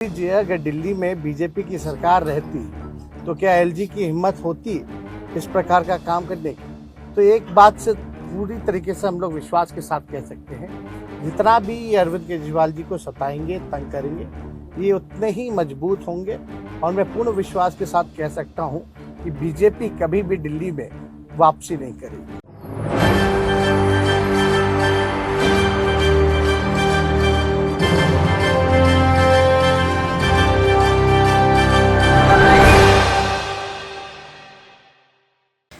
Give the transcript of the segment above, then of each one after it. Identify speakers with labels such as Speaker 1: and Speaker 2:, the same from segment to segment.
Speaker 1: जी, अगर दिल्ली में बीजेपी की सरकार रहती तो क्या एलजी की हिम्मत होती इस प्रकार का काम करने की? तो एक बात से पूरी तरीके से हम लोग विश्वास के साथ कह सकते हैं, जितना भी ये अरविंद केजरीवाल जी को सताएंगे, तंग करेंगे, ये उतने ही मजबूत होंगे। और मैं पूर्ण विश्वास के साथ कह सकता हूँ कि बीजेपी कभी भी दिल्ली में वापसी नहीं करेगी।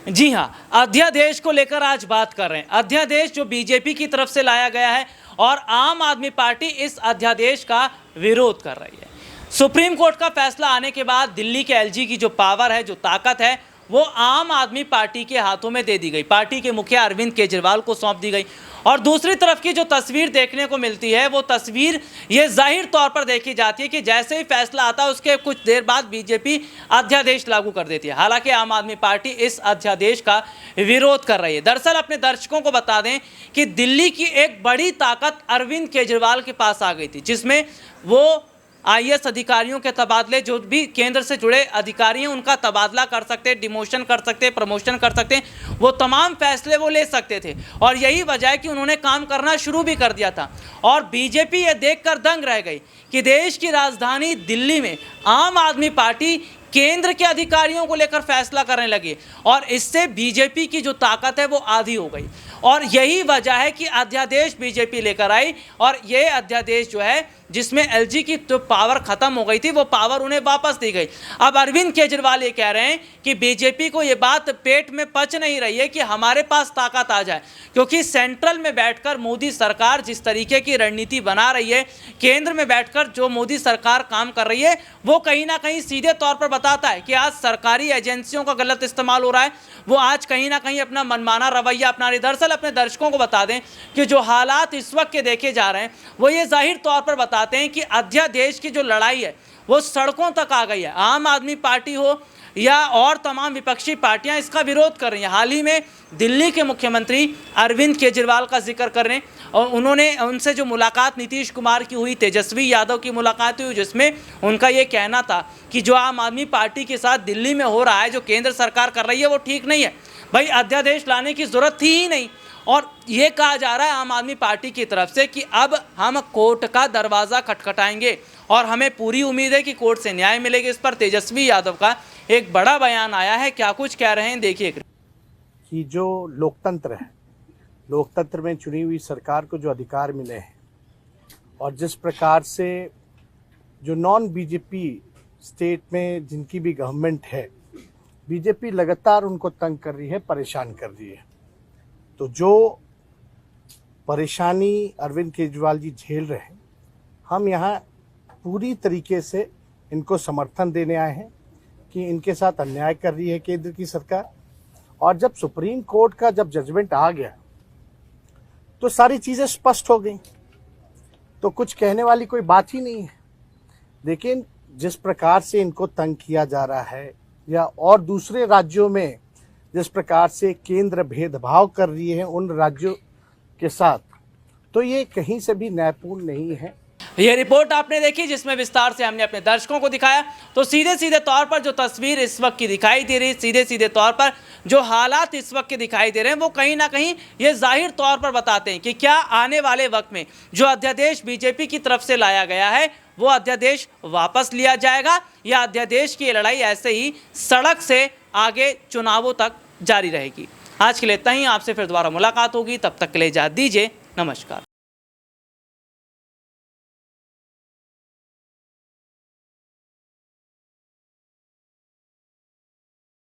Speaker 2: जी हां, अध्यादेश को लेकर आज बात कर रहे हैं। अध्यादेश जो बीजेपी की तरफ से लाया गया है और आम आदमी पार्टी इस अध्यादेश का विरोध कर रही है। सुप्रीम कोर्ट का फैसला आने के बाद दिल्ली के एलजी की जो पावर है, जो ताकत है, वो आम आदमी पार्टी के हाथों में दे दी गई, पार्टी के मुखिया अरविंद केजरीवाल को सौंप दी गई। और दूसरी तरफ की जो तस्वीर देखने को मिलती है, वो तस्वीर ये जाहिर तौर पर देखी जाती है कि जैसे ही फैसला आता है उसके कुछ देर बाद बीजेपी अध्यादेश लागू कर देती है। हालांकि आम आदमी पार्टी इस अध्यादेश का विरोध कर रही है। दरअसल अपने दर्शकों को बता दें कि दिल्ली की एक बड़ी ताकत अरविंद केजरीवाल के पास आ गई थी, जिसमें वो आईएएस अधिकारियों के तबादले, जो भी केंद्र से जुड़े अधिकारी हैं उनका तबादला कर सकते, डिमोशन कर सकते, प्रमोशन कर सकते, वो तमाम फैसले वो ले सकते थे। और यही वजह है कि उन्होंने काम करना शुरू भी कर दिया था। और बीजेपी ये देखकर दंग रह गई कि देश की राजधानी दिल्ली में आम आदमी पार्टी केंद्र के अधिकारियों को लेकर फैसला करने लगी और इससे बीजेपी की जो ताकत है वो आधी हो गई। और यही वजह है कि अध्यादेश बीजेपी लेकर आई और ये अध्यादेश जो है, जिसमें एलजी की तो पावर खत्म हो गई थी, वो पावर उन्हें वापस दी गई। अब अरविंद केजरीवाल ये कह रहे हैं कि बीजेपी को ये बात पेट में पच नहीं रही है कि हमारे पास ताकत आ जाए, क्योंकि सेंट्रल में बैठकर मोदी सरकार जिस तरीके की रणनीति बना रही है, केंद्र में बैठकर जो मोदी सरकार काम कर रही है, वो कहीं ना कहीं सीधे तौर पर बताता है कि आज सरकारी एजेंसियों का गलत इस्तेमाल हो रहा है। वो आज कहीं ना कहीं अपना मनमाना रवैया अपना रही। दरअसल अपने दर्शकों को बता दें कि जो हालात इस वक्त के देखे जा रहे हैं, वो ये जाहिर तौर पर बताते हैं कि अध्यादेश की जो लड़ाई है वो सड़कों तक आ गई है। आम आदमी पार्टी हो या और तमाम विपक्षी पार्टियां इसका विरोध कर रही हैं। हाल ही में दिल्ली के मुख्यमंत्री अरविंद केजरीवाल का जिक्र कर रहे हैं और उन्होंने उनसे जो मुलाकात नीतीश कुमार की हुई, तेजस्वी यादव की मुलाकात हुई, जिसमें उनका ये कहना था कि जो आम आदमी पार्टी के साथ दिल्ली में हो रहा है, जो केंद्र सरकार कर रही है, वो ठीक नहीं है। भाई अध्यादेश लाने की जरूरत थी ही नहीं। और ये कहा जा रहा है आम आदमी पार्टी की तरफ से कि अब हम कोर्ट का दरवाज़ा खटखटाएंगे और हमें पूरी उम्मीद है कि कोर्ट से न्याय मिलेगा। इस पर तेजस्वी यादव का एक बड़ा बयान आया है, क्या कुछ कह रहे हैं देखिए।
Speaker 1: कि जो लोकतंत्र है, लोकतंत्र में चुनी हुई सरकार को जो अधिकार मिले हैं और जिस प्रकार से जो नॉन बीजेपी स्टेट में जिनकी भी गवर्नमेंट है, बीजेपी लगातार उनको तंग कर रही है, परेशान कर रही है। तो जो परेशानी अरविंद केजरीवाल जी झेल रहे हैं, हम यहाँ पूरी तरीके से इनको समर्थन देने आए हैं कि इनके साथ अन्याय कर रही है केंद्र की सरकार। और जब सुप्रीम कोर्ट का जब जजमेंट आ गया तो सारी चीज़ें स्पष्ट हो गई, तो कुछ कहने वाली कोई बात ही नहीं है। लेकिन जिस प्रकार से इनको तंग किया जा रहा है या और दूसरे राज्यों में जिस प्रकार से केंद्र भेदभाव कर रही है उन राज्यों के साथ, तो ये कहीं से भी न्यायपूर्ण नहीं है।
Speaker 2: ये रिपोर्ट आपने देखी, जिसमें विस्तार से हमने अपने दर्शकों को दिखाया। तो सीधे सीधे तौर पर जो तस्वीर इस वक्त की दिखाई दे रही, सीधे सीधे तौर पर जो हालात इस वक्त के दिखाई दे रहे हैं, वो कहीं ना कहीं ये जाहिर तौर पर बताते हैं कि क्या आने वाले वक्त में जो अध्यादेश बीजेपी की तरफ से लाया गया है, वो अध्यादेश वापस लिया जाएगा या अध्यादेश की लड़ाई ऐसे ही सड़क से आगे चुनावों तक जारी रहेगी। आज के लिए इतना ही। आपसे फिर दोबारा मुलाकात होगी, तब तक के लिए इजाज़त दीजिए। नमस्कार।